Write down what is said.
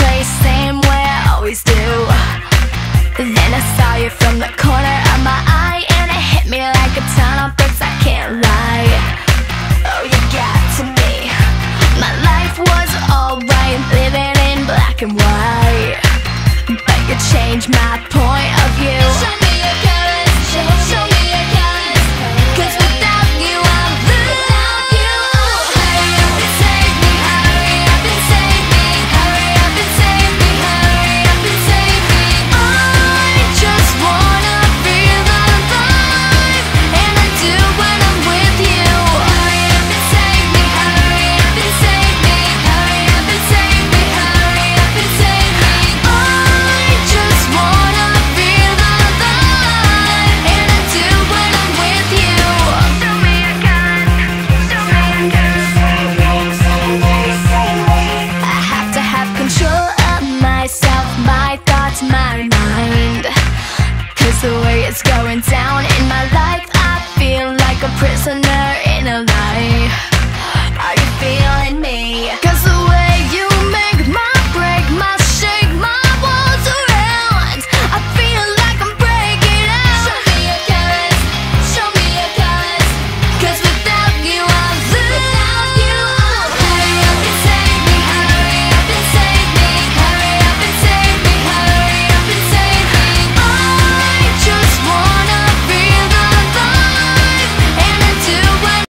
place, same way I always do. Then I saw you from the corner of my eye, and it hit me like a ton of bricks, I can't lie. Oh, you got to me. My life was alright, living in black and white, but you changed my point.